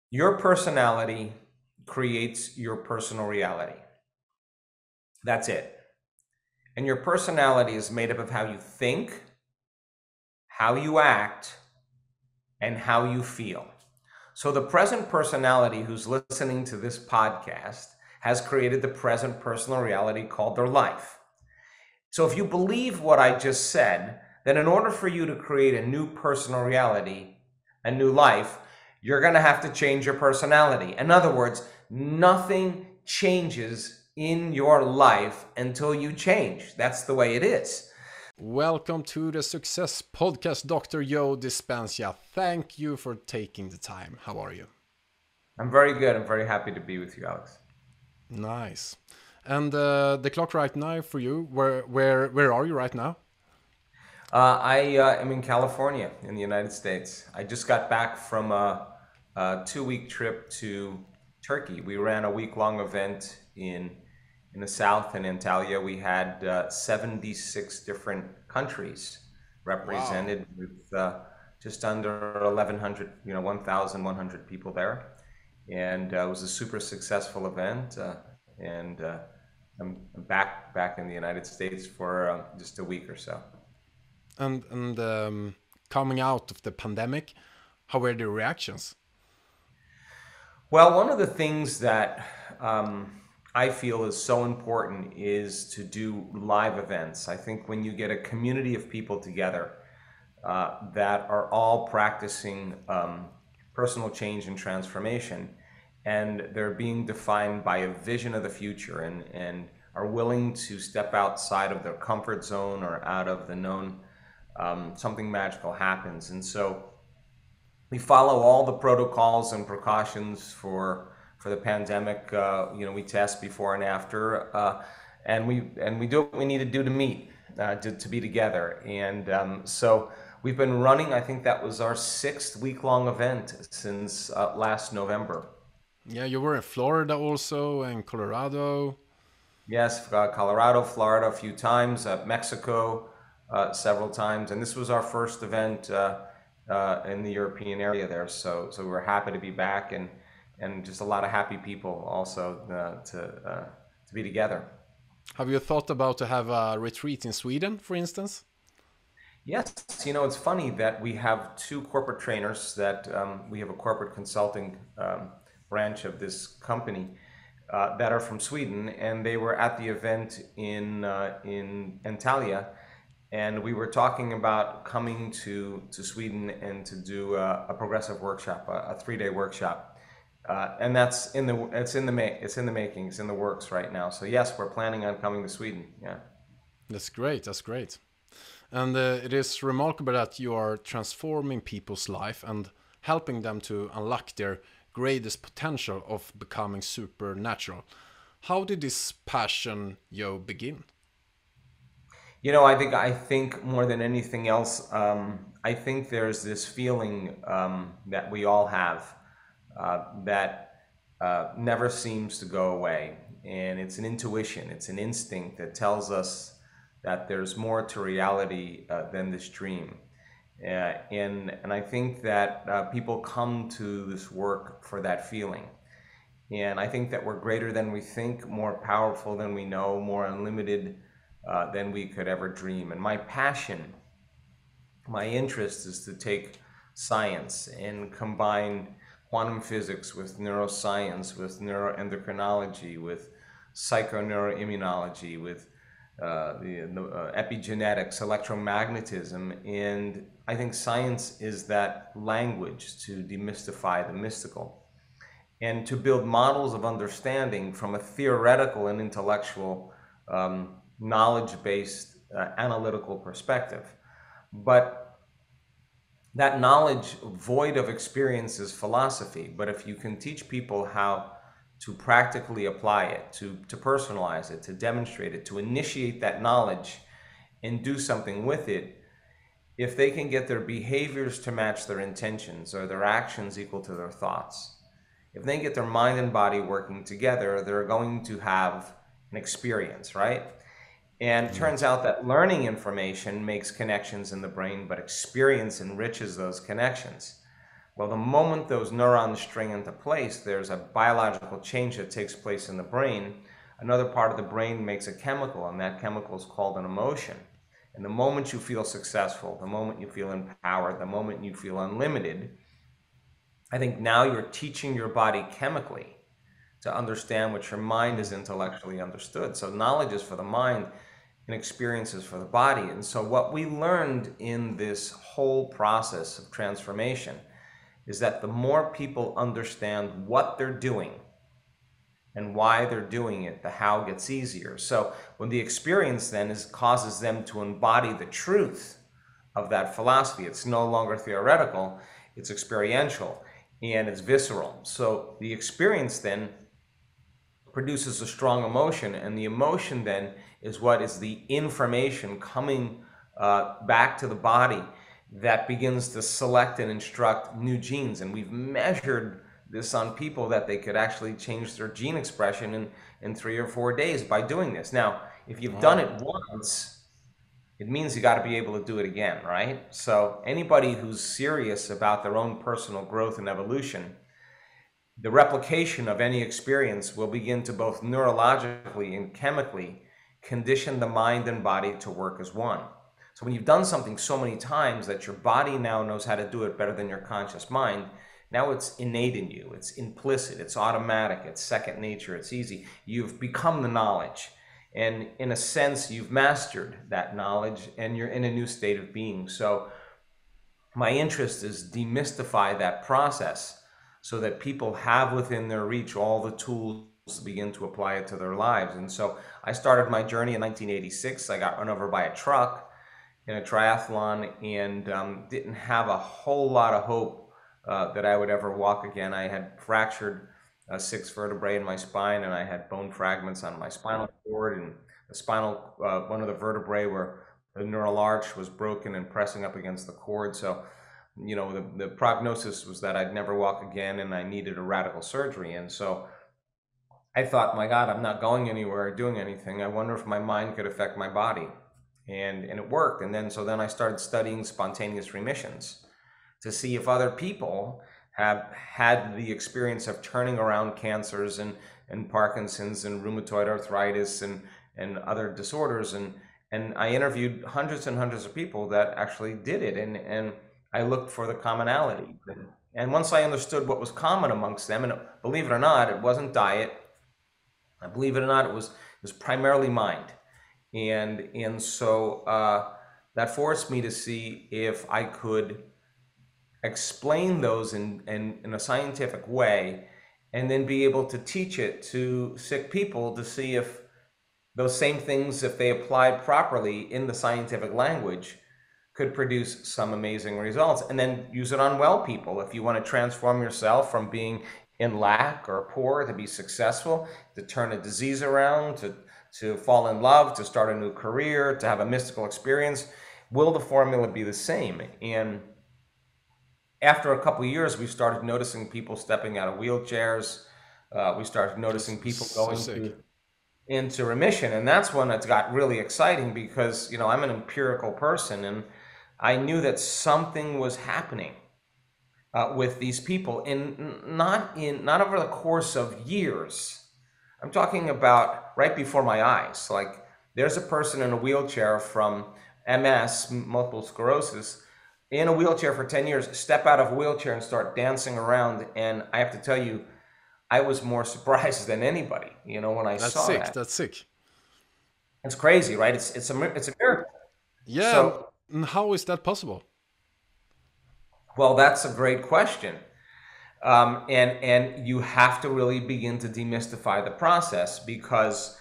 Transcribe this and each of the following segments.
Your personality creates your personal reality. That's it. And your personality is made up of how you think, how you act, and how you feel. So the present personality who's listening to this podcast has created the present personal reality called their life. So if you believe what I just said, then in order for you to create a new personal reality, a new life, you're going to have to change your personality. In other words, nothing changes in your life until you change. That's the way it is. Welcome to the Success Podcast, Dr. Joe Dispenza. Thank you for taking the time. How are you? I'm very good. I'm very happy to be with you, Alex. Nice. And the clock right now for you, where are you right now? I am in California in the United States. I just got back from a 2 week trip to Turkey. We ran a week-long event in the south in Antalya. We had 76 different countries Wow. represented with just under 1,100, 1,100 people there. And it was a super successful event. And I'm back in the United States for just a week or so. And coming out of the pandemic, how were the reactions? Well, one of the things that I feel is so important is to do live events. I think when you get a community of people together that are all practicing personal change and transformation, and they're being defined by a vision of the future and are willing to step outside of their comfort zone or out of the known, something magical happens. And so we follow all the protocols and precautions for the pandemic. We test before and after, and we do what we need to do to meet, to be together. And so we've been running. I think that was our sixth week-long event since last November. Yeah, you were in Florida also, and Colorado. Yes, Colorado, Florida a few times, Mexico several times, and this was our first event in the European area there. So we were happy to be back, and just a lot of happy people also to be together. Have you thought about to have a retreat in Sweden, for instance? Yes, it's funny that we have two corporate trainers that we have a corporate consulting branch of this company that are from Sweden, and they were at the event in Antalya, and we were talking about coming to Sweden and to do a progressive workshop, a 3-day workshop, and that's it's in the making, it's in the works right now. So yes, we're planning on coming to Sweden. Yeah. That's great. That's great. And it is remarkable that you are transforming people's life and helping them to unlock their greatest potential of becoming supernatural. How did this passion, Joe, begin? I think more than anything else, I think there's this feeling that we all have that never seems to go away, and it's an intuition, it's an instinct that tells us that there's more to reality than this dream. And I think that people come to this work for that feeling. And I think that we're greater than we think, more powerful than we know, more unlimited than we could ever dream. And my passion, my interest is to take science and combine quantum physics with neuroscience, with neuroendocrinology, with psychoneuroimmunology, with the epigenetics, electromagnetism. And I think science is that language to demystify the mystical and to build models of understanding from a theoretical and intellectual, knowledge-based, analytical perspective. But that knowledge void of experience is philosophy. But if you can teach people how to practically apply it, to personalize it, to demonstrate it, to initiate that knowledge and do something with it, if they can get their behaviors to match their intentions or their actions equal to their thoughts, if they get their mind and body working together, they're going to have an experience, right? And it Yeah. turns out that learning information makes connections in the brain, but experience enriches those connections. Well, the moment those neurons string into place, there's a biological change that takes place in the brain. Another part of the brain makes a chemical, and that chemical is called an emotion. And the moment you feel successful, the moment you feel empowered, the moment you feel unlimited, I think now you're teaching your body chemically to understand what your mind is intellectually understood. So knowledge is for the mind and experiences for the body. And so what we learned in this whole process of transformation is that the more people understand what they're doing and why they're doing it, the how gets easier. So when the experience then causes them to embody the truth of that philosophy, it's no longer theoretical, it's experiential and it's visceral. So the experience then produces a strong emotion, and the emotion then is what is the information coming back to the body that begins to select and instruct new genes. And we've measured this on people that they could actually change their gene expression in 3 or 4 days by doing this. Now, if you've done it once, it means you got to be able to do it again, right? So anybody who's serious about their own personal growth and evolution, the replication of any experience will begin to both neurologically and chemically condition the mind and body to work as one. So when you've done something so many times that your body now knows how to do it better than your conscious mind, now it's innate in you, it's implicit, it's automatic, it's second nature, it's easy. You've become the knowledge. And in a sense, you've mastered that knowledge and you're in a new state of being. So my interest is demystify that process so that people have within their reach all the tools to begin to apply it to their lives. And so I started my journey in 1986. I got run over by a truck in a triathlon and didn't have a whole lot of hope that I would ever walk again. I had fractured 6 vertebrae in my spine, and I had bone fragments on my spinal cord, and the spinal, one of the vertebrae where the neural arch was broken and pressing up against the cord. So, you know, the prognosis was that I'd never walk again and I needed a radical surgery. And so I thought, my God, I'm not going anywhere or doing anything. I wonder if my mind could affect my body. And it worked. And then I started studying spontaneous remissions to see if other people have had the experience of turning around cancers and Parkinson's and rheumatoid arthritis and other disorders. And I interviewed hundreds and hundreds of people that actually did it. And I looked for the commonality. And once I understood what was common amongst them, and believe it or not, it wasn't diet. Believe it or not, it was primarily mind. And so that forced me to see if I could explain those in a scientific way and then be able to teach it to sick people to see if those same things, if they applied properly in the scientific language, could produce some amazing results. And then use it on well people. If you want to transform yourself from being in lack or poor to be successful, to turn a disease around, to fall in love, to start a new career, to have a mystical experience, will the formula be the same? And after a couple of years, we started noticing people stepping out of wheelchairs. We started noticing people going into remission. And that's when it got really exciting because, you know, I'm an empirical person and I knew that something was happening with these people, and not over the course of years. I'm talking about right before my eyes. Like, there's a person in a wheelchair from MS, multiple sclerosis, in a wheelchair for 10 years, step out of a wheelchair and start dancing around. And I have to tell you, I was more surprised than anybody, you know, when I saw that. That's sick. It's crazy, right? It's a miracle. Yeah. So, and how is that possible? Well, that's a great question. And you have to really begin to demystify the process because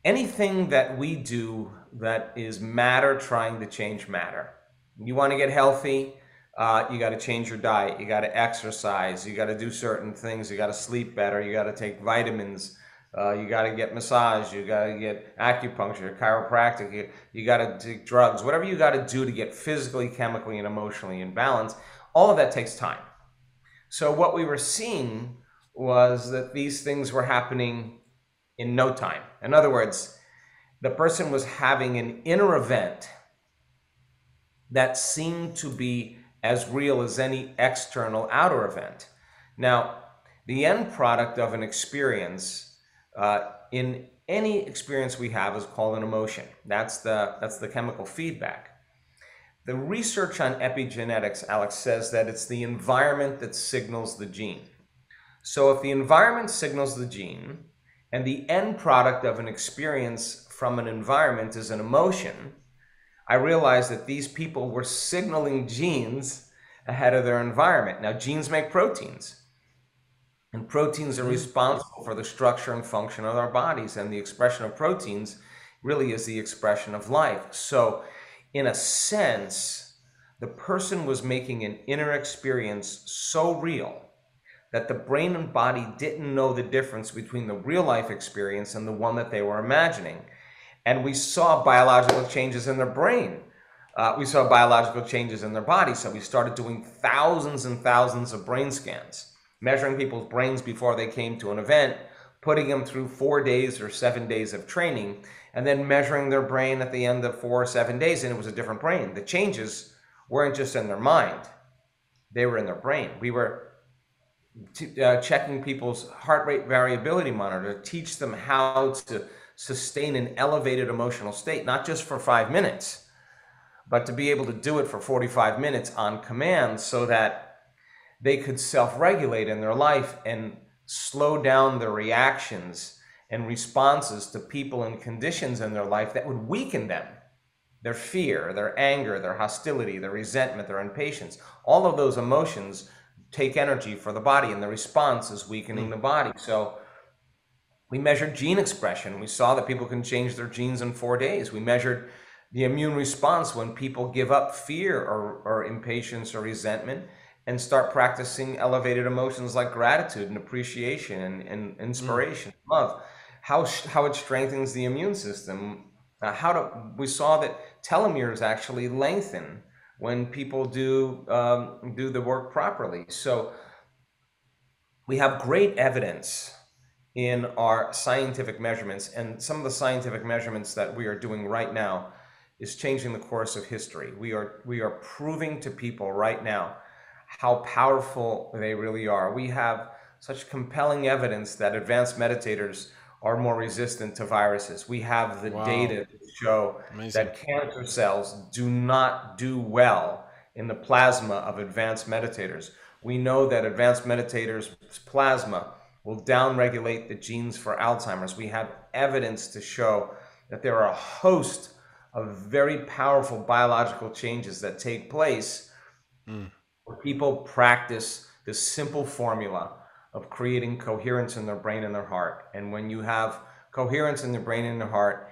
anything that we do that is matter trying to change matter. You want to get healthy, you got to change your diet, you got to exercise, you got to do certain things, you got to sleep better, you got to take vitamins, you got to get massage, you got to get acupuncture, chiropractic, you got to take drugs, whatever you got to do to get physically, chemically, and emotionally in balance. All of that takes time. So what we were seeing was that these things were happening in no time. In other words, the person was having an inner event that seemed to be as real as any external outer event. Now, the end product of an experience, in any experience we have, is called an emotion. That's the chemical feedback. The research on epigenetics, Alex, says that it's the environment that signals the gene. So if the environment signals the gene, and the end product of an experience from an environment is an emotion, I realized that these people were signaling genes ahead of their environment. Now, genes make proteins, and proteins are responsible for the structure and function of our bodies, and the expression of proteins really is the expression of life. So, in a sense, the person was making an inner experience so real that the brain and body didn't know the difference between the real life experience and the one that they were imagining. And we saw biological changes in their brain. We saw biological changes in their body. So we started doing thousands and thousands of brain scans, measuring people's brains before they came to an event, putting them through 4 days or 7 days of training, and then measuring their brain at the end of 4 or 7 days, and it was a different brain. The changes weren't just in their mind, they were in their brain. We were checking people's heart rate variability monitor to teach them how to sustain an elevated emotional state, not just for 5 minutes, but to be able to do it for 45 minutes on command so that they could self-regulate in their life and slow down their reactions and responses to people and conditions in their life that would weaken them. Their fear, their anger, their hostility, their resentment, their impatience, all of those emotions take energy for the body, and the response is weakening the body. So we measured gene expression. We saw that people can change their genes in 4 days. We measured the immune response when people give up fear or impatience or resentment and start practicing elevated emotions like gratitude and appreciation and inspiration, love. How it strengthens the immune system. We saw that telomeres actually lengthen when people do the work properly. So we have great evidence in our scientific measurements, and some of the scientific measurements that we are doing right now is changing the course of history. We are proving to people right now how powerful they really are. We have such compelling evidence that advanced meditators are more resistant to viruses. We have the data to show that cancer cells do not do well in the plasma of advanced meditators. We know that advanced meditators' plasma will downregulate the genes for Alzheimer's. We have evidence to show that there are a host of very powerful biological changes that take place where people practice this simple formula of creating coherence in their brain and their heart. And when you have coherence in the brain and the heart,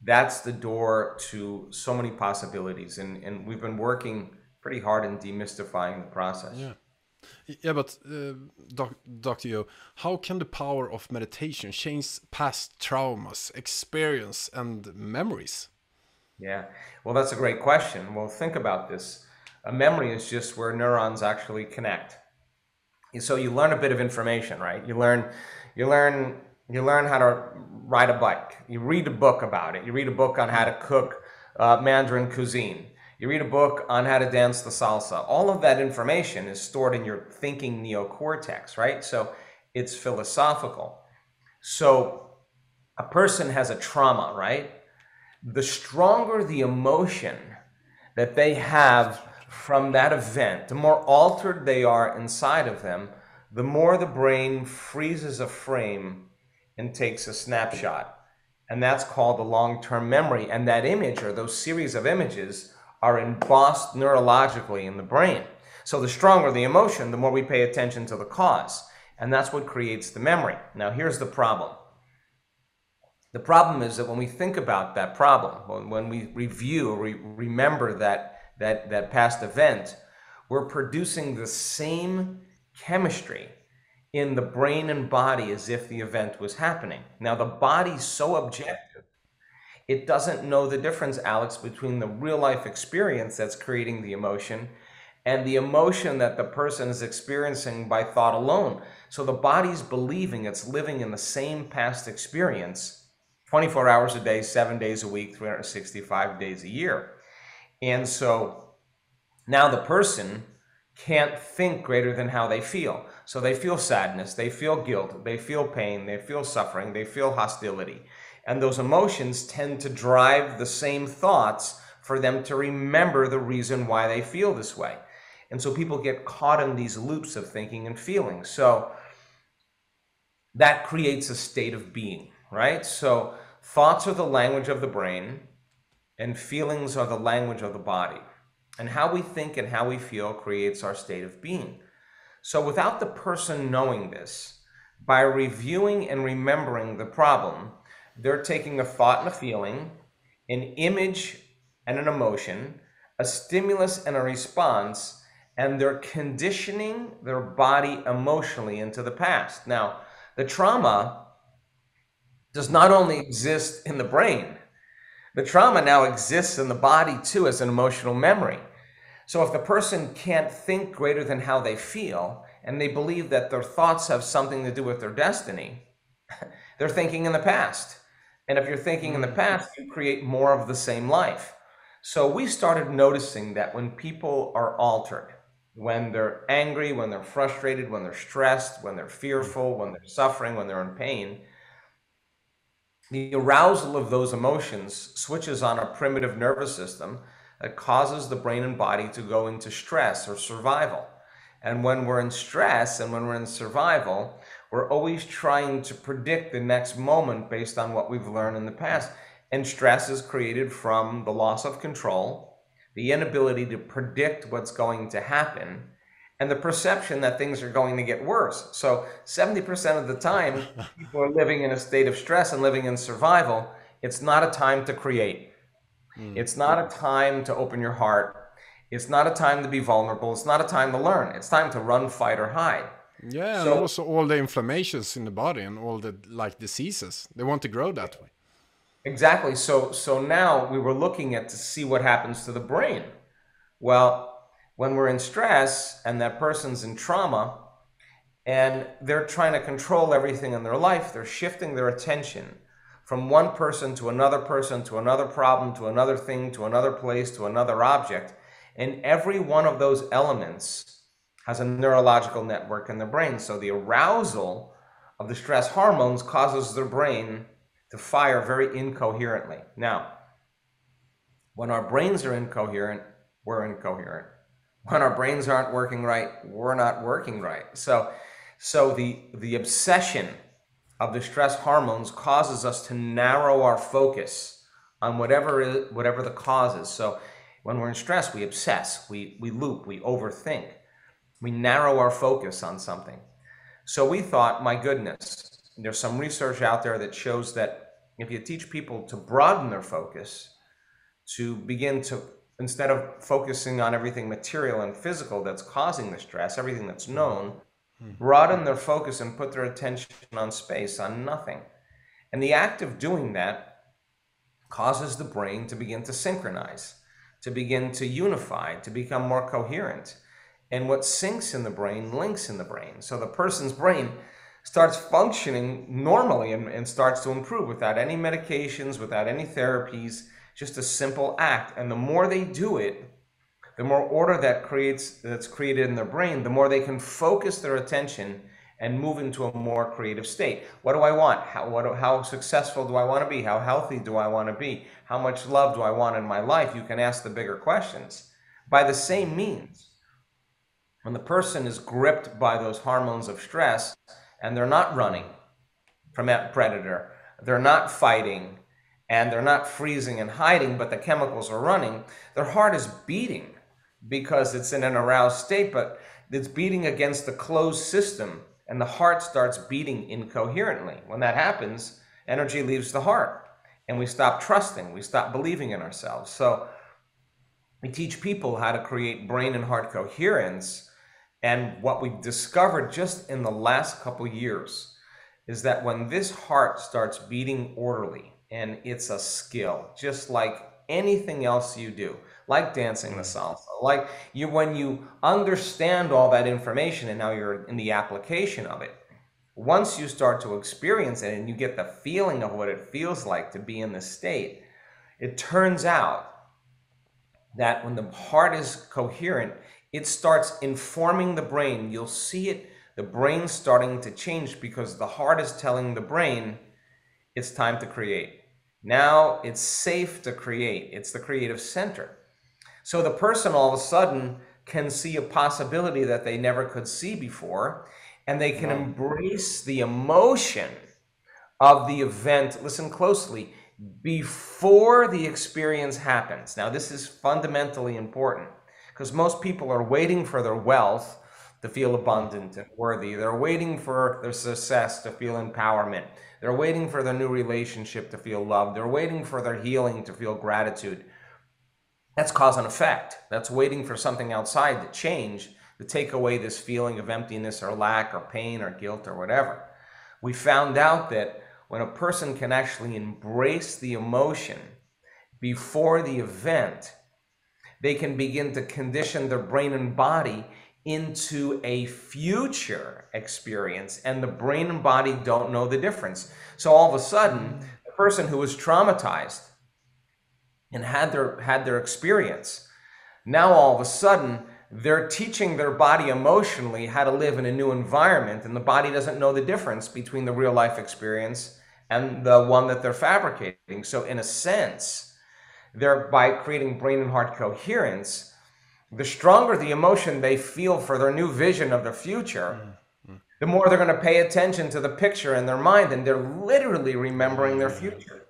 that's the door to so many possibilities. And we've been working pretty hard in demystifying the process. Yeah, but Dr. Joe, how can the power of meditation change past traumas, experience, and memories? Yeah, well, that's a great question. Well, think about this. A memory is just where neurons actually connect. So you learn a bit of information, right? You learn how to ride a bike. You read a book about it. You read a book on how to cook Mandarin cuisine. You read a book on how to dance the salsa. All of that information is stored in your thinking neocortex, right? So it's philosophical. So a person has a trauma, right? The stronger the emotion that they have from that event, the more altered they are inside of them, the more the brain freezes a frame and takes a snapshot. And that's called the long-term memory. And that image, or those series of images, are embossed neurologically in the brain. So the stronger the emotion, the more we pay attention to the cause. And that's what creates the memory. Now, here's the problem. The problem is that when we think about that problem, when we review or remember that past event, we're producing the same chemistry in the brain and body as if the event was happening. Now, the body's so objective, it doesn't know the difference, Alex, between the real life experience that's creating the emotion and the emotion that the person is experiencing by thought alone. So the body's believing it's living in the same past experience 24 hours a day, 7 days a week, 365 days a year. And so now the person can't think greater than how they feel. So they feel sadness, they feel guilt, they feel pain, they feel suffering, they feel hostility. And those emotions tend to drive the same thoughts for them to remember the reason why they feel this way. And so people get caught in these loops of thinking and feeling. So that creates a state of being, right? So thoughts are the language of the brain, and feelings are the language of the body. And how we think and how we feel creates our state of being. So without the person knowing this, by reviewing and remembering the problem, they're taking a thought and a feeling, an image and an emotion, a stimulus and a response, and they're conditioning their body emotionally into the past. Now, the trauma does not only exist in the brain, the trauma now exists in the body too as an emotional memory. So if the person can't think greater than how they feel, and they believe that their thoughts have something to do with their destiny, they're thinking in the past. And if you're thinking in the past, you create more of the same life. So we started noticing that when people are altered, when they're angry, when they're frustrated, when they're stressed, when they're fearful, when they're suffering, when they're in pain, the arousal of those emotions switches on a primitive nervous system that causes the brain and body to go into stress or survival. And when we're in stress and when we're in survival, we're always trying to predict the next moment based on what we've learned in the past. And stress is created from the loss of control, the inability to predict what's going to happen, and the perception that things are going to get worse. So 70% of the time, people are living in a state of stress and living in survival. It's not a time to create. It's not a time to open your heart. It's not a time to be vulnerable. It's not a time to learn. It's time to run, fight, or hide. Yeah, So, and also all the inflammations in the body and all the like diseases, they want to grow that way. exactly. So now we were looking at to see what happens to the brain. Well, when we're in stress and that person's in trauma and they're trying to control everything in their life, they're shifting their attention from one person to another problem, to another thing, to another place, to another object. And every one of those elements has a neurological network in the brain. So the arousal of the stress hormones causes their brain to fire very incoherently. Now, when our brains are incoherent, we're incoherent. When our brains aren't working right, we're not working right. So the obsession of the stress hormones causes us to narrow our focus on whatever the cause is. So when we're in stress, we obsess, we loop, we overthink, we narrow our focus on something. So we thought, my goodness, there's some research out there that shows that if you teach people to broaden their focus, to begin to, instead of focusing on everything material and physical that's causing the stress, everything that's known, broaden their focus and put their attention on space, on nothing. And the act of doing that causes the brain to begin to synchronize, to begin to unify, to become more coherent. And what syncs in the brain links in the brain. So the person's brain starts functioning normally and starts to improve without any medications, without any therapies, just a simple act. And the more they do it, the more order that's created in their brain, the more they can focus their attention and move into a more creative state. What do I want? How successful do I want to be? How healthy do I want to be? How much love do I want in my life? You can ask the bigger questions. By the same means, when the person is gripped by those hormones of stress and they're not running from that predator, they're not fighting, and they're not freezing and hiding, but the chemicals are running, their heart is beating because it's in an aroused state, but it's beating against the closed system, and the heart starts beating incoherently. When that happens, energy leaves the heart, and we stop trusting, we stop believing in ourselves. So we teach people how to create brain and heart coherence, and what we've discovered just in the last couple years is that when this heart starts beating orderly, and it's a skill, just like anything else you do, like dancing the salsa, like when you understand all that information and now you're in the application of it, once you start to experience it and you get the feeling of what it feels like to be in this state, it turns out that when the heart is coherent, it starts informing the brain. You'll see it, the brain starting to change, because the heart is telling the brain it's time to create. Now it's safe to create. It's the creative center. So the person all of a sudden can see a possibility that they never could see before, and they can embrace the emotion of the event, listen closely, before the experience happens. Now, this is fundamentally important, because most people are waiting for their wealth to feel abundant and worthy. They're waiting for their success to feel empowerment. They're waiting for their new relationship to feel love. They're waiting for their healing to feel gratitude. That's cause and effect. That's waiting for something outside to change, to take away this feeling of emptiness or lack or pain or guilt or whatever. We found out that when a person can actually embrace the emotion before the event, they can begin to condition their brain and body into a future experience, and the brain and body don't know the difference. So all of a sudden, the person who was traumatized and had their experience, now all of a sudden they're teaching their body emotionally how to live in a new environment, and the body doesn't know the difference between the real life experience and the one that they're fabricating. So in a sense, they're, by creating brain and heart coherence, the stronger the emotion they feel for their new vision of the future, the more they're going to pay attention to the picture in their mind, and they're literally remembering their future.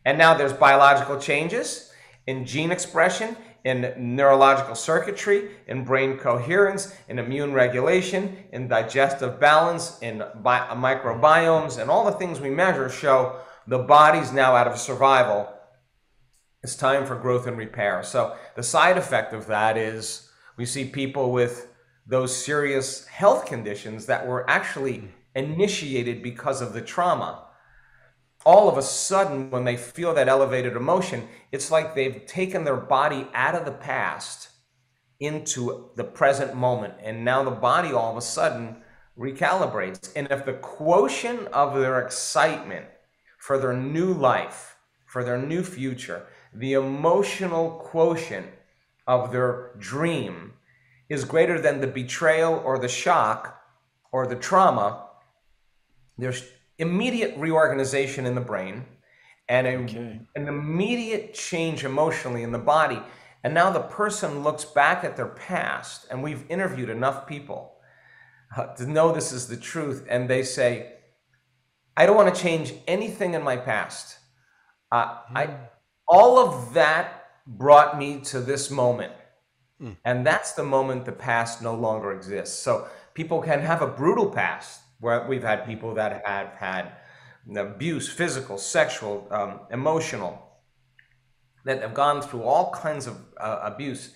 And now there's biological changes in gene expression, in neurological circuitry, in brain coherence, in immune regulation, in digestive balance, in microbiomes, and all the things we measure show the body's now out of survival. It's time for growth and repair. So the side effect of that is we see people with those serious health conditions that were actually initiated because of the trauma. All of a sudden, when they feel that elevated emotion, it's like they've taken their body out of the past into the present moment. And now the body all of a sudden recalibrates. And if the quotient of their excitement for their new life, for their new future, the emotional quotient of their dream is greater than the betrayal or the shock or the trauma, there's immediate reorganization in the brain and an immediate change emotionally in the body. And now the person looks back at their past, and we've interviewed enough people to know this is the truth, and they say, I don't want to change anything in my past. All of that brought me to this moment. And that's the moment the past no longer exists. So people can have a brutal past, where we've had people that have had abuse, physical, sexual, emotional, that have gone through all kinds of abuse,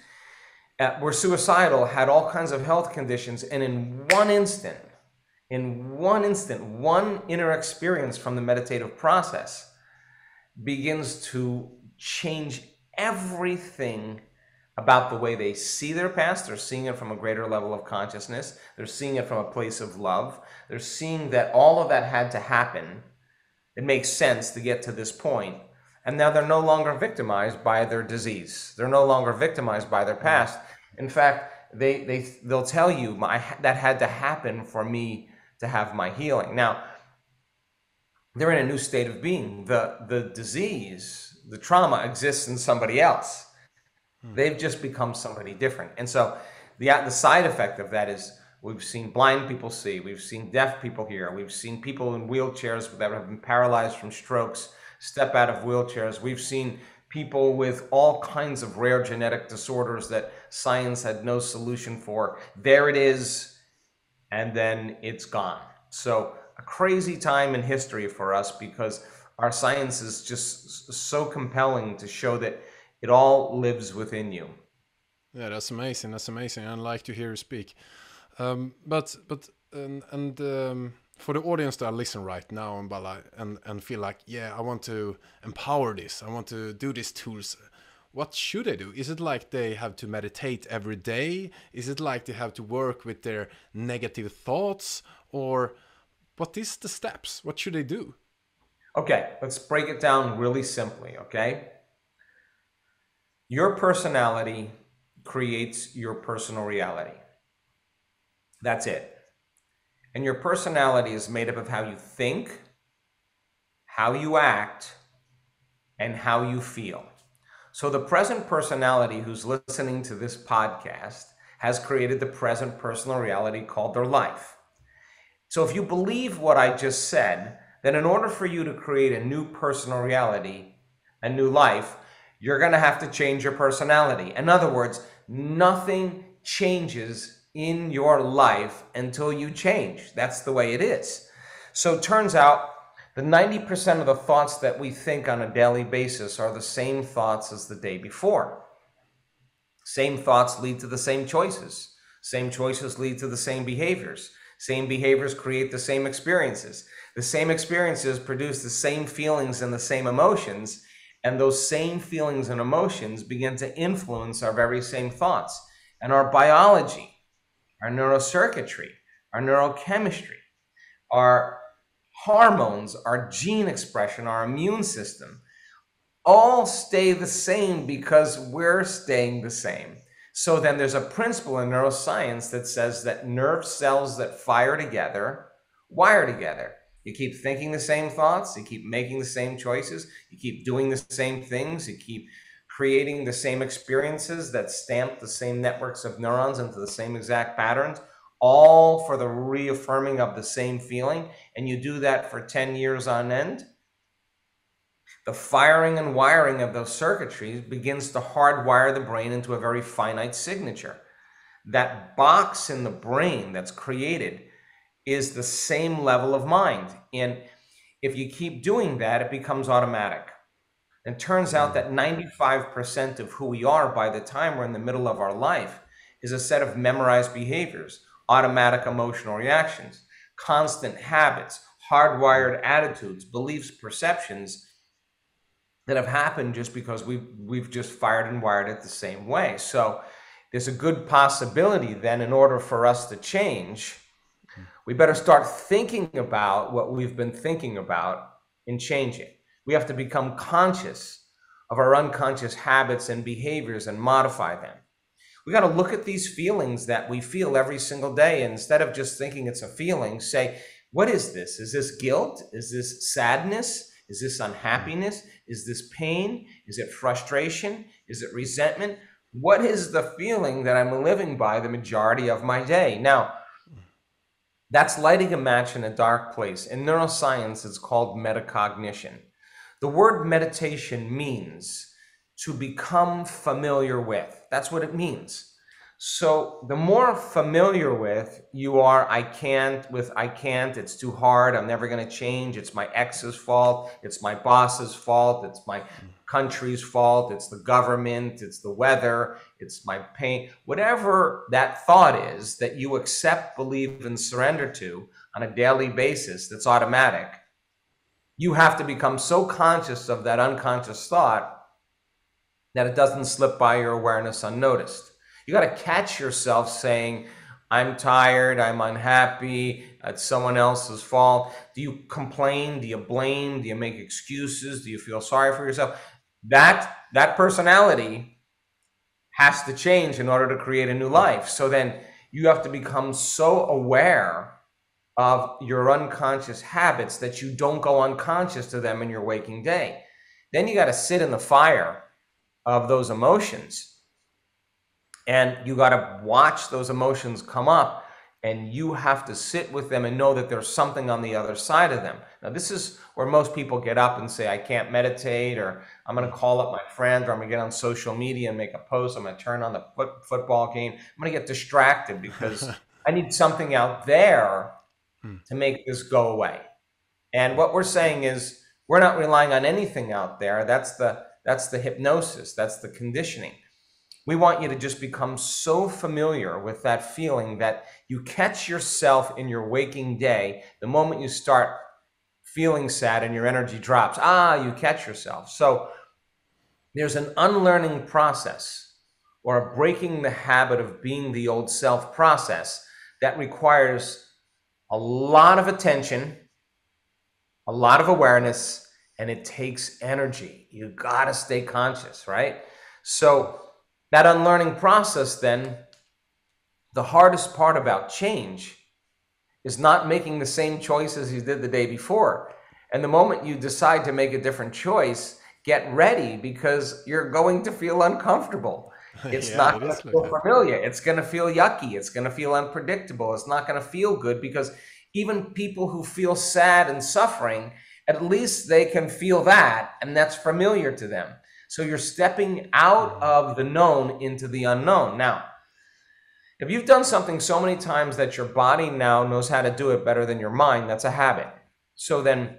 were suicidal, had all kinds of health conditions, and in one instant, one inner experience from the meditative process begins to change everything about the way they see their past. They're seeing it from a greater level of consciousness. They're seeing it from a place of love. They're seeing that all of that had to happen. It makes sense to get to this point. And now they're no longer victimized by their disease. They're no longer victimized by their past. In fact, they'll tell you, that had to happen for me to have my healing. Now, they're in a new state of being. The disease, the trauma exists in somebody else. They've just become somebody different. And so the side effect of that is we've seen blind people see, we've seen deaf people hear, we've seen people in wheelchairs that have been paralyzed from strokes step out of wheelchairs. We've seen people with all kinds of rare genetic disorders that science had no solution for. There it is, and then it's gone. So a crazy time in history for us, because our science is just so compelling to show that it all lives within you. Yeah, that's amazing. That's amazing. I like to hear you speak. But for the audience that listen right now and feel like, yeah, I want to empower this. I want to do these tools. What should they do? Is it like they have to meditate every day? Is it like they have to work with their negative thoughts? Or what is the steps? What should they do? Okay, let's break it down really simply, okay? Your personality creates your personal reality. That's it. And your personality is made up of how you think, how you act, and how you feel. So the present personality who's listening to this podcast has created the present personal reality called their life. So if you believe what I just said, then in order for you to create a new personal reality, a new life, you're going to have to change your personality. In other words, nothing changes in your life until you change. That's the way it is. So it turns out the 90% of the thoughts that we think on a daily basis are the same thoughts as the day before. Same thoughts lead to the same choices. Same choices lead to the same behaviors. Same behaviors create the same experiences. The same experiences produce the same feelings and the same emotions, and those same feelings and emotions begin to influence our very same thoughts. And our biology, our neurocircuitry, our neurochemistry, our hormones, our gene expression, our immune system, all stay the same because we're staying the same. So then there's a principle in neuroscience that says that nerve cells that fire together, wire together. You keep thinking the same thoughts, you keep making the same choices, you keep doing the same things, you keep creating the same experiences that stamp the same networks of neurons into the same exact patterns, all for the reaffirming of the same feeling, and you do that for 10 years on end. The firing and wiring of those circuitries begins to hardwire the brain into a very finite signature. That box in the brain that's created is the same level of mind. And if you keep doing that, it becomes automatic. And it turns out that 95% of who we are by the time we're in the middle of our life is a set of memorized behaviors, automatic emotional reactions, constant habits, hardwired attitudes, beliefs, perceptions that have happened just because we've just fired and wired it the same way. So there's a good possibility then, in order for us to change, we better start thinking about what we've been thinking about and change it. We have to become conscious of our unconscious habits and behaviors and modify them. We got to look at these feelings that we feel every single day, and instead of just thinking it's a feeling, say, what is this? Is this guilt? Is this sadness? Is this unhappiness? Is this pain? Is it frustration? Is it resentment? What is the feeling that I'm living by the majority of my day? Now, that's lighting a match in a dark place. In neuroscience, it's called metacognition. The word meditation means to become familiar with. That's what it means. So the more familiar with you are, I can't, it's too hard, I'm never going to change, it's my ex's fault, it's my boss's fault, it's my country's fault, it's the government, it's the weather, it's my pain, whatever that thought is that you accept, believe, and surrender to on a daily basis that's automatic, you have to become so conscious of that unconscious thought that it doesn't slip by your awareness unnoticed. You got to catch yourself saying, I'm tired, I'm unhappy, it's someone else's fault. Do you complain? Do you blame? Do you make excuses? Do you feel sorry for yourself? That personality has to change in order to create a new life. So then you have to become so aware of your unconscious habits that you don't go unconscious to them in your waking day. Then you got to sit in the fire of those emotions. And you got to watch those emotions come up, and you have to sit with them and know that there's something on the other side of them. Now, this is where most people get up and say, I can't meditate, or I'm going to call up my friend, or I'm going to get on social media and make a post. I'm going to turn on the football game. I'm going to get distracted because I need something out there to make this go away. And what we're saying is we're not relying on anything out there. That's the hypnosis. That's the conditioning. We want you to just become so familiar with that feeling that you catch yourself in your waking day. The moment you start feeling sad and your energy drops, you catch yourself. So there's an unlearning process, or a breaking the habit of being the old self process, that requires a lot of attention, a lot of awareness, and it takes energy. You got to stay conscious, right? So That unlearning process, then, the hardest part about change is not making the same choices you did the day before. And the moment you decide to make a different choice, get ready, because you're going to feel uncomfortable. It's Yeah, not it going is to like feel that. familiar. It's going to feel yucky. It's going to feel unpredictable. It's not going to feel good, because even people who feel sad and suffering, at least they can feel that, and that's familiar to them. So you're stepping out Mhm. of the known into the unknown. Now, if you've done something so many times that your body now knows how to do it better than your mind, that's a habit. So then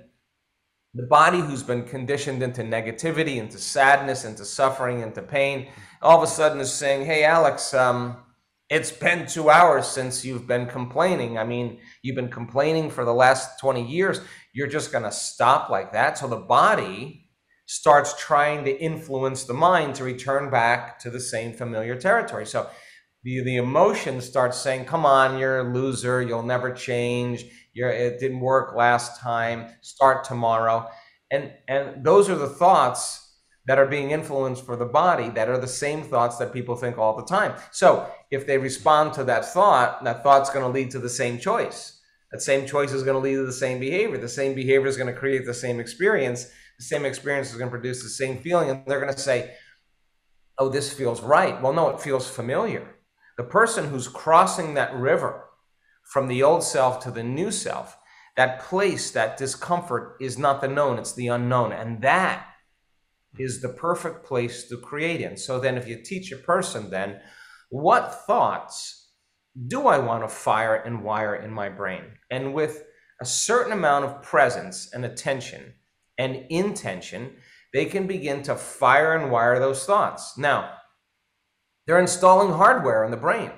the body, who's been conditioned into negativity, into sadness, into suffering, into pain, all of a sudden is saying, hey, Alex, it's been 2 hours since you've been complaining. I mean, you've been complaining for the last 20 years. You're just going to stop like that? So the body starts trying to influence the mind to return back to the same familiar territory. So the emotion starts saying, come on, you're a loser, you'll never change, it didn't work last time, start tomorrow. And those are the thoughts that are being influenced for the body, that are the same thoughts that people think all the time. So if they respond to that thought's going to lead to the same choice. That same choice is going to lead to the same behavior. The same behavior is going to create the same experience. The same experience is going to produce the same feeling. And they're going to say, oh, this feels right. Well, no, it feels familiar. The person who's crossing that river from the old self to the new self, that place, that discomfort, is not the known, it's the unknown. And that is the perfect place to create in. So then if you teach a person, then what thoughts do I want to fire and wire in my brain? And with a certain amount of presence and attention and intention, they can begin to fire and wire those thoughts. Now, they're installing hardware in the brain.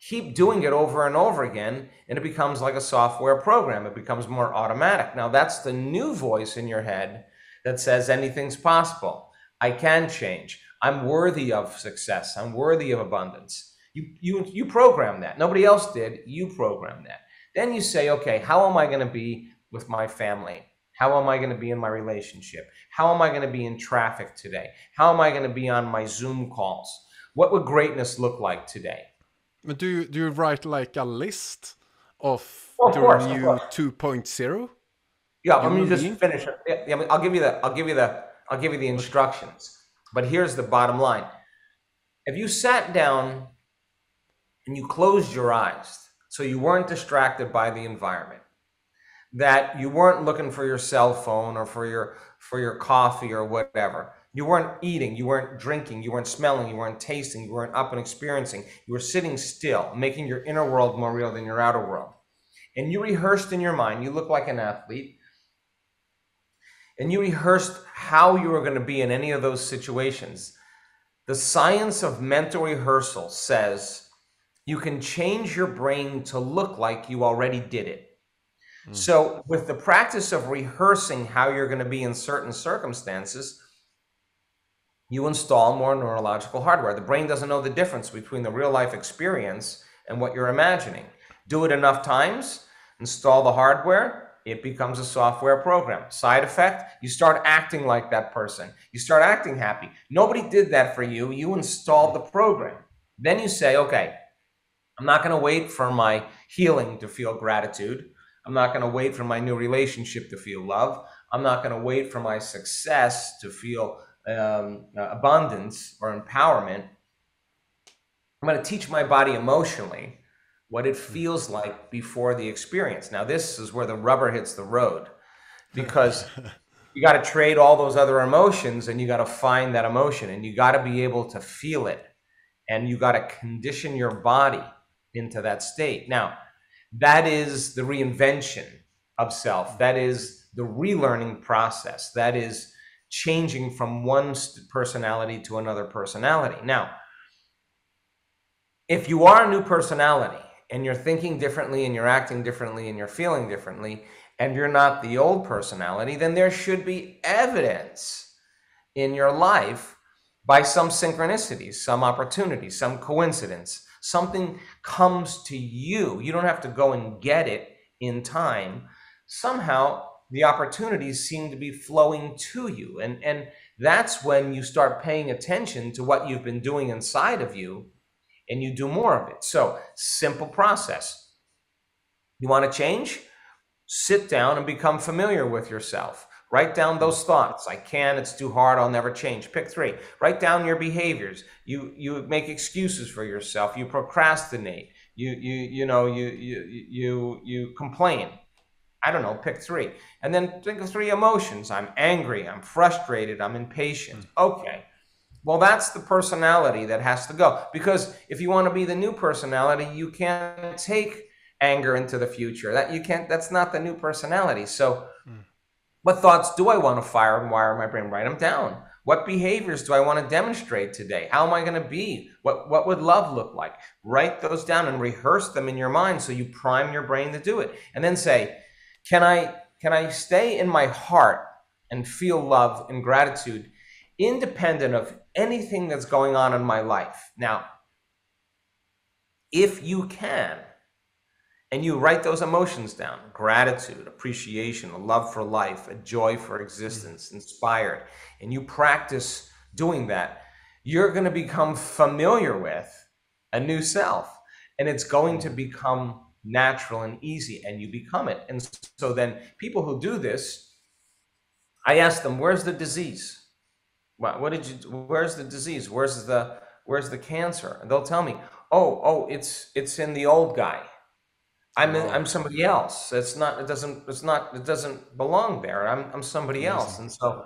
Keep doing it over and over again, and it becomes like a software program. It becomes more automatic. Now, that's the new voice in your head that says anything's possible. I can change. I'm worthy of success. I'm worthy of abundance. You program that. Nobody else did. You program that. Then you say, okay, how am I going to be with my family? How am I going to be in my relationship? How am I going to be in traffic today? How am I going to be on my Zoom calls? What would greatness look like today? But do you write like a list of Well, of your course, of new course. 2.0 Yeah, let me human just being? finish it. Yeah, I'll give you the Okay. instructions. But here's the bottom line. If you sat down and you closed your eyes, so you weren't distracted by the environment, that you weren't looking for your cell phone or for your coffee or whatever. You weren't eating, you weren't drinking, you weren't smelling, you weren't tasting, you weren't up and experiencing. You were sitting still, making your inner world more real than your outer world. And you rehearsed in your mind, you look like an athlete, and you rehearsed how you were going to be in any of those situations. The science of mental rehearsal says you can change your brain to look like you already did it. Mm. So with the practice of rehearsing how you're going to be in certain circumstances, you install more neurological hardware. The brain doesn't know the difference between the real life experience and what you're imagining. Do it enough times, install the hardware, it becomes a software program. Side effect, you start acting like that person. You start acting happy. Nobody did that for you. You installed the program. Then you say, okay, I'm not going to wait for my healing to feel gratitude. I'm not going to wait for my new relationship to feel love. I'm not going to wait for my success to feel abundance or empowerment. I'm going to teach my body emotionally what it feels like before the experience. Now, this is where the rubber hits the road, because you got to trade all those other emotions and you got to find that emotion and you got to be able to feel it and you got to condition your body into that state. Now, that is the reinvention of self. That is the relearning process. That is changing from one personality to another personality. Now, if you are a new personality and you're thinking differently and you're acting differently and you're feeling differently and you're not the old personality, then there should be evidence in your life by some synchronicities, some opportunities, some coincidence. Something comes to you. You don't have to go and get it in time. Somehow the opportunities seem to be flowing to you. And that's when you start paying attention to what you've been doing inside of you and you do more of it. So, simple process. You want to change? Sit down and become familiar with yourself. Write down those thoughts. I can't, it's too hard, I'll never change. Pick 3. Write down your behaviors. You make excuses for yourself. You procrastinate. You complain. I don't know, pick 3. And then think of 3 emotions. I'm angry, I'm frustrated, I'm impatient. Okay. Well, that's the personality that has to go. Because if you want to be the new personality, you can't take anger into the future. That's not the new personality. So what thoughts do I want to fire and wire in my brain? Write them down. What behaviors do I want to demonstrate today? How am I going to be? What would love look like? Write those down and rehearse them in your mind so you prime your brain to do it. And then say, can I stay in my heart and feel love and gratitude independent of anything that's going on in my life? Now, if you can, and you write those emotions down, gratitude, appreciation, a love for life, a joy for existence, inspired, and you practice doing that, you're going to become familiar with a new self, and it's going to become natural and easy, and you become it. And so then people who do this, I ask them, where's the disease? Where's the disease? Where's the cancer? And they'll tell me, oh, it's in the old guy. I'm somebody else. It doesn't belong there. I'm somebody else. And so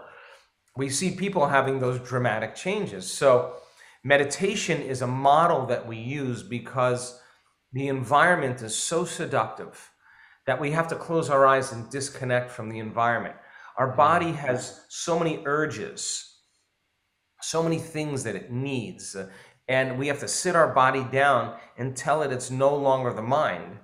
we see people having those dramatic changes. So meditation is a model that we use because the environment is so seductive that we have to close our eyes and disconnect from the environment. Our body has so many urges, so many things that it needs, and we have to sit our body down and tell it it's no longer the mind,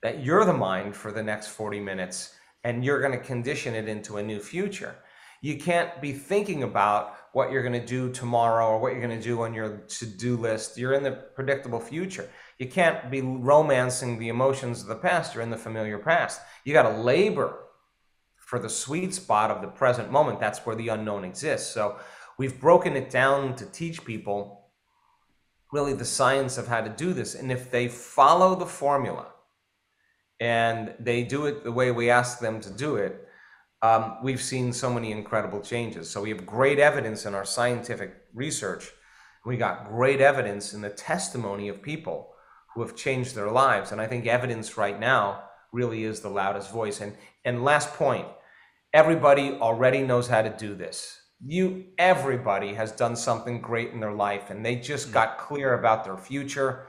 that you're the mind for the next 40 minutes, and you're going to condition it into a new future. You can't be thinking about what you're going to do tomorrow or what you're going to do on your to-do list. You're in the predictable future. You can't be romancing the emotions of the past. You're in the familiar past. You got to labor for the sweet spot of the present moment. That's where the unknown exists. So we've broken it down to teach people really the science of how to do this. And if they follow the formula and they do it the way we ask them to do it, we've seen so many incredible changes. So we have great evidence in our scientific research. We got great evidence in the testimony of people who have changed their lives. And I think evidence right now really is the loudest voice. And last point, everybody already knows how to do this. Everybody has done something great in their life, and they just got clear about their future.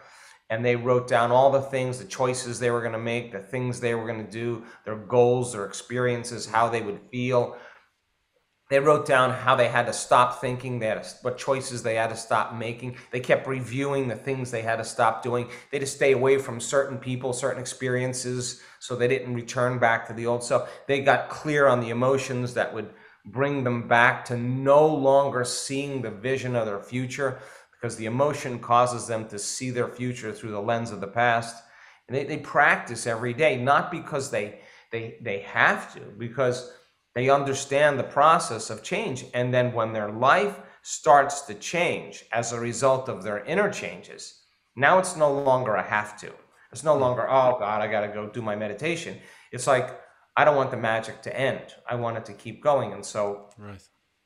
And they wrote down all the things, the choices they were going to make, the things they were going to do, their goals, their experiences, how they would feel. They wrote down how they had to stop thinking, what choices they had to stop making. They kept reviewing the things they had to stop doing. They had to stay away from certain people, certain experiences, so they didn't return back to the old self. They got clear on the emotions that would bring them back to no longer seeing the vision of their future, because the emotion causes them to see their future through the lens of the past. And they practice every day, not because they have to, because they understand the process of change. And then when their life starts to change as a result of their inner changes, now it's no longer a have to. It's no longer, oh God, I got to go do my meditation. It's like, I don't want the magic to end. I want it to keep going. And so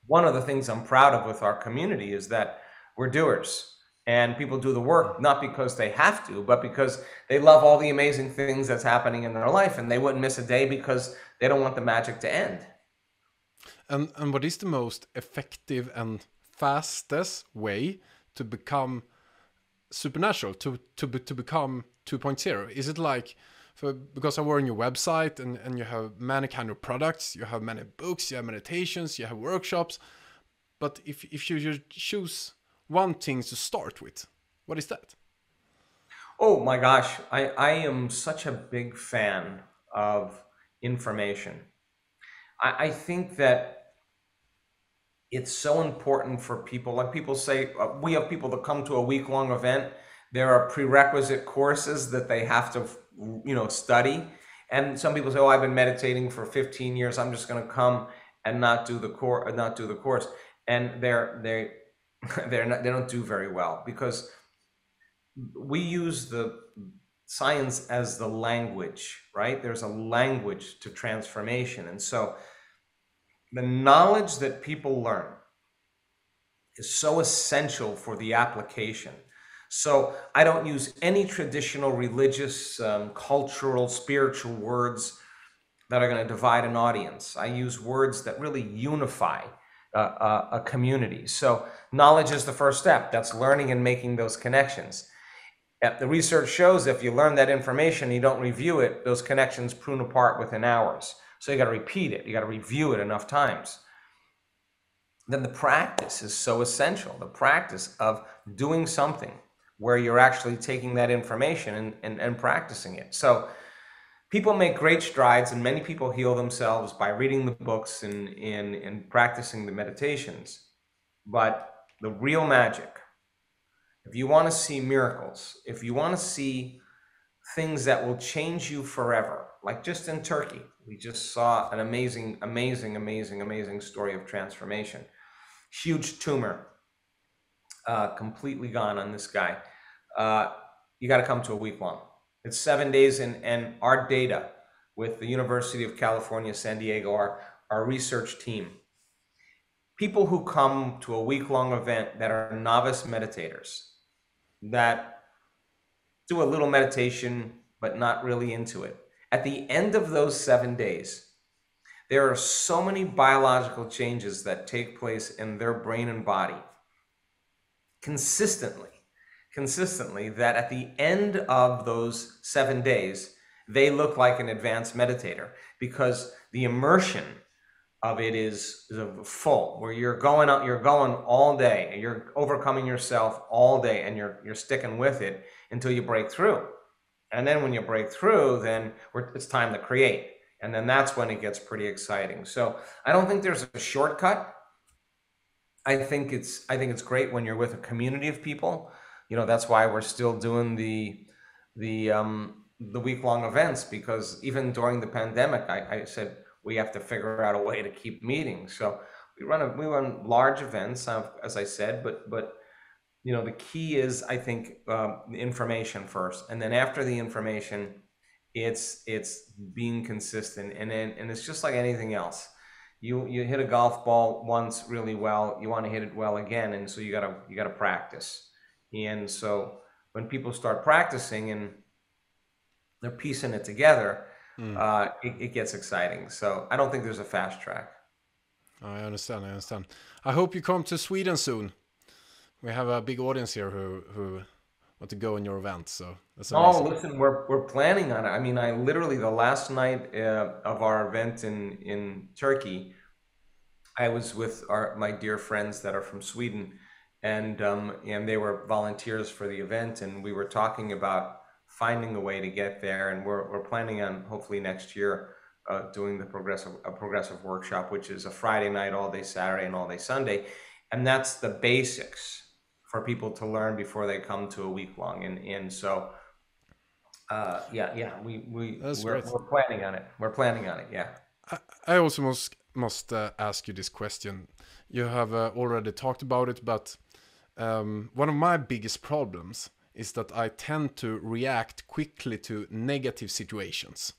one of the things I'm proud of with our community is that we're doers, and people do the work not because they have to, but because they love all the amazing things that's happening in their life, and they wouldn't miss a day because they don't want the magic to end. And what is the most effective and fastest way to become supernatural, to become 2.0? Is it like, because I were on your website and you have many kind of products, you have many books, you have meditations, you have workshops, but if you choose one thing to start with, what is that? Oh my gosh, I am such a big fan of information. I think that it's so important for people. Like people say, we have people that come to a week-long event. There are prerequisite courses that they have to, study. And some people say, oh, I've been meditating for 15 years. I'm just going to come and not do the course. and they don't do very well because we use the science as the language, right? There's a language to transformation. And so the knowledge that people learn is so essential for the application. So I don't use any traditional religious, cultural, spiritual words that are going to divide an audience. I use words that really unify a community. So knowledge is the first step. That's learning and making those connections. The research shows if you learn that information and you don't review it, those connections prune apart within hours. So you got to repeat it. You got to review it enough times. Then the practice is so essential. The practice of doing something where you're actually taking that information and practicing it. So people make great strides, and many people heal themselves by reading the books and practicing the meditations. But the real magic, if you want to see miracles, if you want to see things that will change you forever, like just in Turkey, we just saw an amazing story of transformation. Huge tumor, completely gone on this guy. You got to come to a week long. It's 7 days, and our data with the University of California, San Diego, our research team, people who come to a week-long event that are novice meditators, that do a little meditation, but not really into it. At the end of those 7 days, there are so many biological changes that take place in their brain and body consistently, that at the end of those 7 days, they look like an advanced meditator, because the immersion of it is full, where you're going all day, and you're overcoming yourself all day, and you're sticking with it until you break through. And then when you break through, then it's time to create. And then that's when it gets pretty exciting. So I don't think there's a shortcut. I think it's great when you're with a community of people. You know, that's why we're still doing the week-long events, because even during the pandemic, I said we have to figure out a way to keep meeting. So we run large events, as I said, but you know, the key is, I think, the information first, and then after the information, it's being consistent, and it's just like anything else. You hit a golf ball once really well, you want to hit it well again, and so you gotta practice. And so when people start practicing and they're piecing it together, it gets exciting. So I don't think there's a fast track. I understand. I hope you come to Sweden soon. We have a big audience here who want to go in your event, so that's amazing. Oh, listen, we're planning on it. I mean, I literally, the last night of our event in Turkey, I was with my dear friends that are from Sweden, and they were volunteers for the event, and we were talking about finding a way to get there, and we're planning on hopefully next year doing a progressive workshop, which is a Friday night, all day Saturday, and all day Sunday, and that's the basics for people to learn before they come to a week long, and so we're planning on it. We're planning on it. Yeah. I also must ask you this question. You have already talked about it, but one of my biggest problems is that I tend to react quickly to negative situations.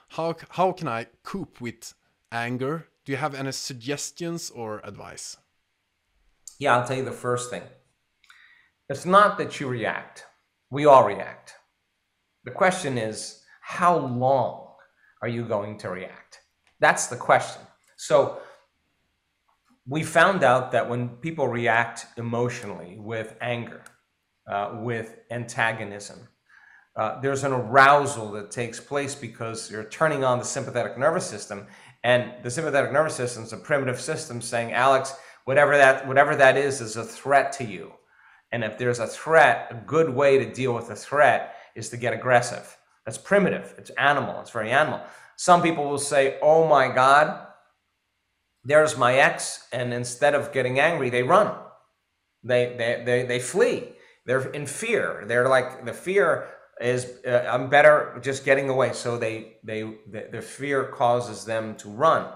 How can I cope with anger? Do you have any suggestions or advice? Yeah, I'll tell you the first thing. It's not that you react. We all react. The question is, how long are you going to react? That's the question. So we found out that when people react emotionally with anger, with antagonism, there's an arousal that takes place because you're turning on the sympathetic nervous system, and the sympathetic nervous system is a primitive system saying, Alex, whatever that is a threat to you. And if there's a threat, a good way to deal with a threat is to get aggressive. That's primitive. It's animal. It's very animal. Some people will say, oh my God, there's my ex. And instead of getting angry, they run. They flee. They're in fear. They're like, the fear is, I'm better just getting away. So the fear causes them to run.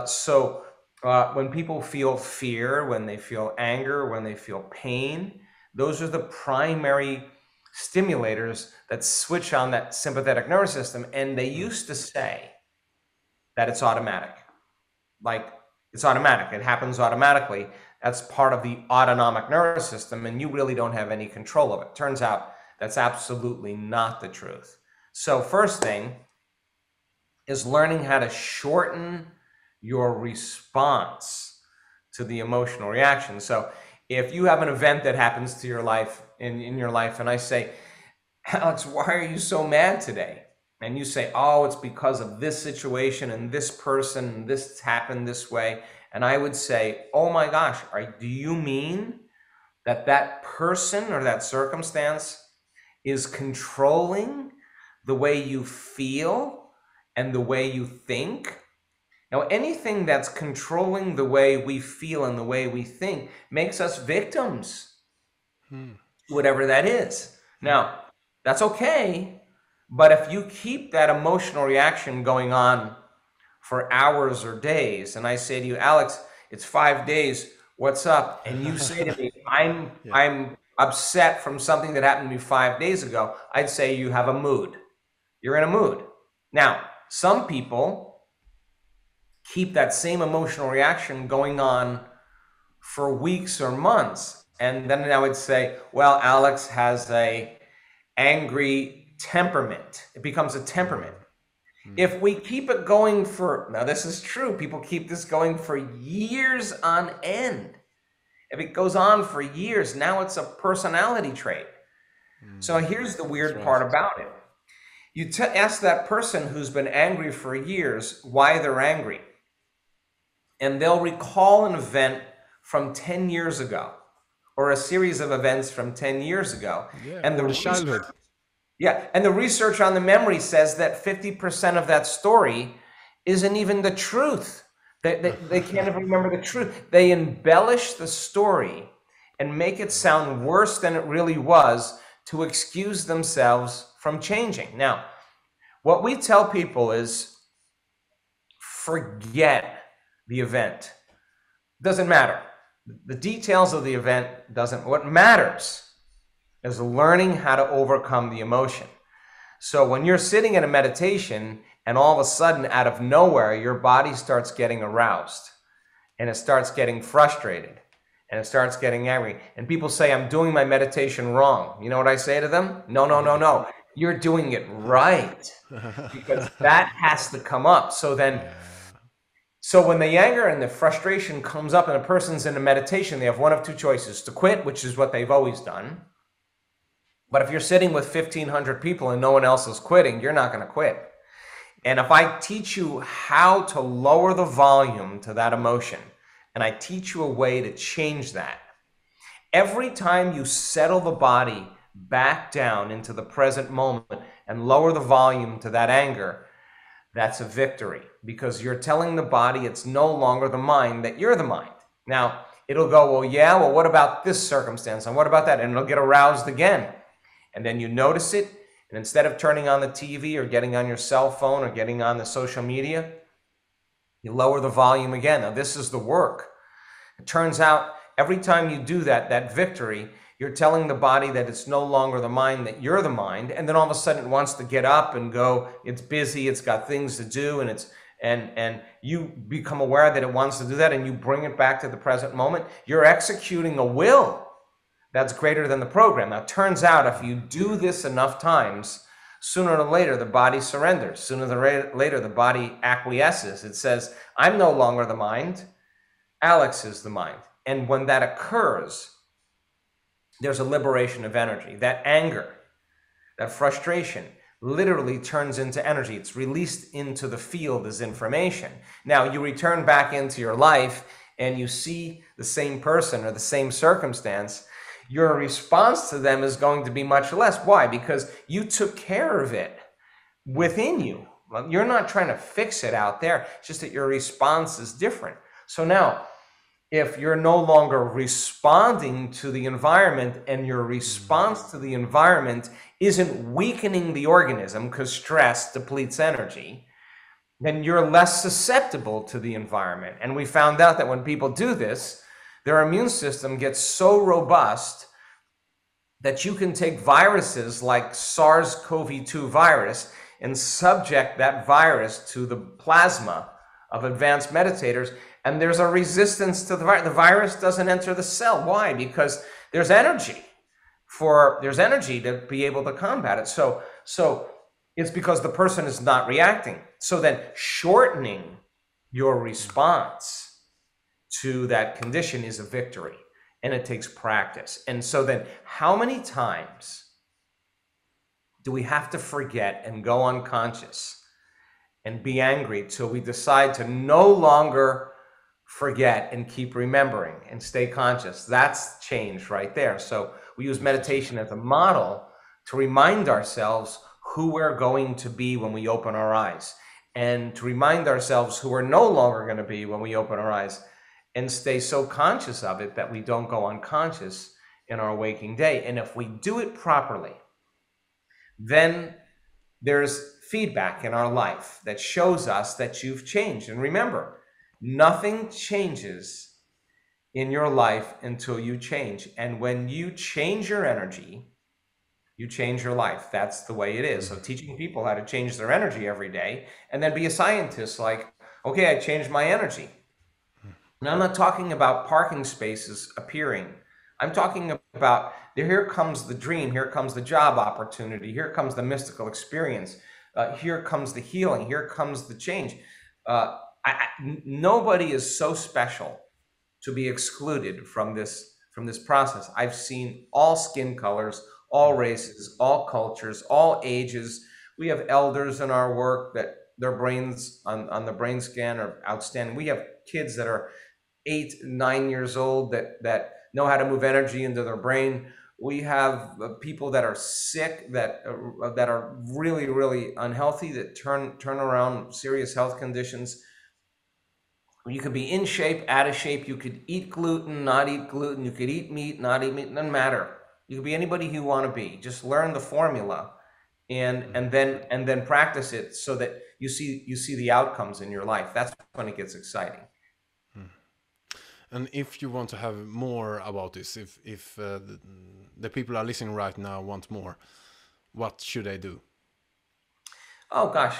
So When people feel fear, when they feel anger, when they feel pain, those are the primary stimulators that switch on that sympathetic nervous system. And they used to say that it's automatic. Like, it's automatic. It happens automatically. That's part of the autonomic nervous system, and you really don't have any control of it. Turns out that's absolutely not the truth. So first thing is learning how to shorten your response to the emotional reaction. So if you have an event that happens to your life, in your life, and I say, Alex, why are you so mad today? And you say, oh, it's because of this situation and this person, and this happened this way. And I would say, oh my gosh, do you mean that that person or that circumstance is controlling the way you feel and the way you think? Now, anything that's controlling the way we feel and the way we think makes us victims, whatever that is. Now, that's okay, but if you keep that emotional reaction going on for hours or days, and I say to you, Alex, it's 5 days, what's up? And you say to me, I'm upset from something that happened to me 5 days ago, I'd say you have a mood. You're in a mood. Now, some people keep that same emotional reaction going on for weeks or months. And then I would say, well, Alex has a angry temperament. It becomes a temperament. If we keep it going now this is true, people keep this going for years on end. If it goes on for years, now it's a personality trait. So here's the weird part about it. You ask that person who's been angry for years why they're angry. And they'll recall an event from 10 years ago, or a series of events from 10 years ago. Yeah, and the childhood. And the research on the memory says that 50% of that story isn't even the truth. They can't even remember the truth. They embellish the story and make it sound worse than it really was to excuse themselves from changing. Now, what we tell people is forget the event. Doesn't matter. The details of the event doesn't. What matters is learning how to overcome the emotion. So when you're sitting in a meditation and all of a sudden out of nowhere your body starts getting aroused and it starts getting frustrated and it starts getting angry and people say, I'm doing my meditation wrong. You know what I say to them? No. You're doing it right, because that has to come up. So when the anger and the frustration comes up and a person's in a meditation, they have one of two choices: to quit, which is what they've always done. But if you're sitting with 1,500 people and no one else is quitting, you're not going to quit. And if I teach you how to lower the volume to that emotion, and I teach you a way to change that, every time you settle the body back down into the present moment and lower the volume to that anger, that's a victory, because you're telling the body it's no longer the mind, that you're the mind. Now, it'll go, well, what about this circumstance? And what about that? And it'll get aroused again. And then you notice it, and instead of turning on the TV or getting on your cell phone or getting on the social media, you lower the volume again. Now, this is the work. It turns out every time you do that victory, you're telling the body that it's no longer the mind, that you're the mind, and then all of a sudden it wants to get up and go. It's busy, it's got things to do, and you become aware that it wants to do that, and you bring it back to the present moment. You're executing a will that's greater than the program. Now, it turns out if you do this enough times, sooner or later the body surrenders. Sooner or later the body acquiesces. It says, I'm no longer the mind, Alex is the mind. And when that occurs, there's a liberation of energy. That anger, that frustration, literally turns into energy. It's released into the field as information. Now, you return back into your life and you see the same person or the same circumstance, your response to them is going to be much less. Why? Because you took care of it within you. You're not trying to fix it out there. It's just that your response is different. So now, if you're no longer responding to the environment and your response to the environment isn't weakening the organism, because stress depletes energy, then you're less susceptible to the environment. And we found out that when people do this, their immune system gets so robust that you can take viruses like SARS-CoV-2 virus and subject that virus to the plasma of advanced meditators, and there's a resistance to the virus. The virus doesn't enter the cell. Why? Because there's energy to be able to combat it. So it's because the person is not reacting. So then shortening your response to that condition is a victory, and it takes practice. And so then how many times do we have to forget and go unconscious and be angry till we decide to no longer forget and keep remembering and stay conscious? That's change right there. So we use meditation as a model to remind ourselves who we're going to be when we open our eyes, and to remind ourselves who we're no longer going to be when we open our eyes, and stay so conscious of it that we don't go unconscious in our waking day. And if we do it properly, then there's feedback in our life that shows us that you've changed. And remember, nothing changes in your life until you change. And when you change your energy, you change your life. That's the way it is. So teaching people how to change their energy every day, and then be a scientist, like, okay, I changed my energy. And I'm not talking about parking spaces appearing. I'm talking about, here comes the dream, here comes the job opportunity, here comes the mystical experience, here comes the healing, here comes the change. Nobody is so special to be excluded from this process. I've seen all skin colors, all races, all cultures, all ages. We have elders in our work that their brains on the brain scan are outstanding. We have kids that are 8, 9 years old that know how to move energy into their brain. We have people that are sick, that are really, really unhealthy, that turn around serious health conditions. You could be in shape, out of shape. You could eat gluten, not eat gluten. You could eat meat, not eat meat. It doesn't matter. You could be anybody you want to be. Just learn the formula, and then practice it so that you see the outcomes in your life. That's when it gets exciting. And if you want to have more about this, if the people are listening right now want more, what should they do? Oh gosh,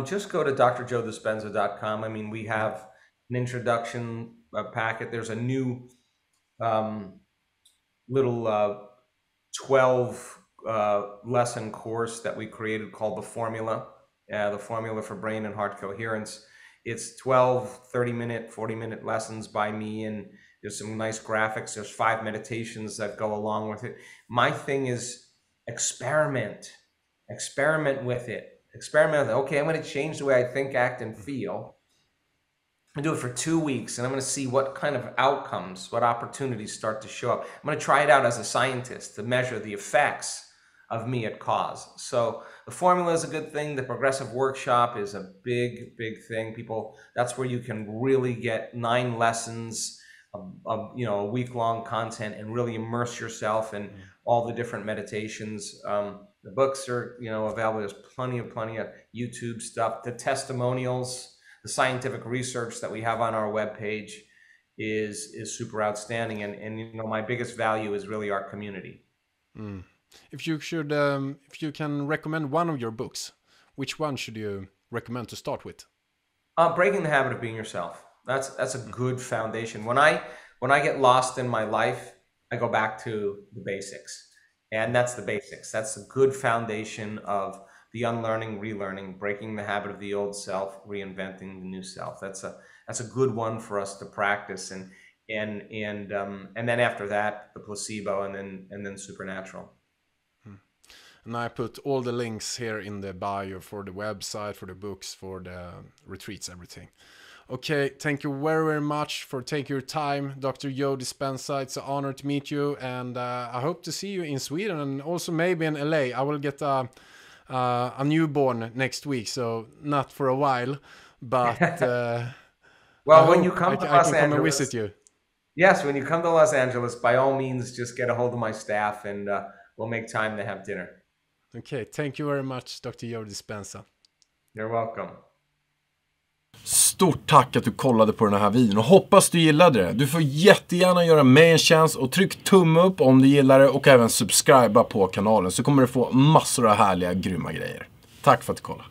just go to drjoedispenza.com. I mean, we have an introduction packet. There's a new little 12 lesson course that we created called the Formula for Brain and Heart Coherence. It's 12 30-minute, 40-minute lessons by me, and there's some nice graphics. There's 5 meditations that go along with it. My thing is experiment with it. Okay, I'm going to change the way I think, act, and feel. I do it for 2 weeks, and I'm going to see what kind of outcomes, what opportunities start to show up. I'm going to try it out as a scientist to measure the effects of me at cause. So the Formula is a good thing. The Progressive Workshop is a big, big thing. People, that's where you can really get 9 lessons of a week-long content and really immerse yourself in all the different meditations. The books are available. There's plenty of YouTube stuff. The testimonials, the scientific research that we have on our webpage is super outstanding. And my biggest value is really our community. If you can recommend one of your books, which one should you recommend to start with? Breaking the Habit of Being Yourself. That's a good foundation. When I get lost in my life, I go back to the basics, and that's the basics. That's a good foundation of the unlearning, relearning, breaking the habit of the old self, reinventing the new self. That's a good one for us to practice, and then after that, the placebo, and then supernatural. And I put all the links here in the bio for the website, for the books, for the retreats, everything. Okay, thank you very, very much for taking your time, Dr. Joe Dispenza. It's an honor to meet you, and I hope to see you in Sweden and also maybe in LA. I will get a newborn next week, so not for a while, but well, when you come to Los Angeles, come and visit you. Yes, when you come to Los Angeles, by all means, just get a hold of my staff, and we'll make time to have dinner. Okay, thank you very much, Dr. Joe Dispenza. You're welcome. stort tack att du kollade på den här videon och hoppas du gillade det. Du får jättegärna göra mig en tjänst och tryck tumme upp om du gillar det och även subscriba på kanalen så kommer du få massor av härliga, grymma grejer. Tack för att du kollade.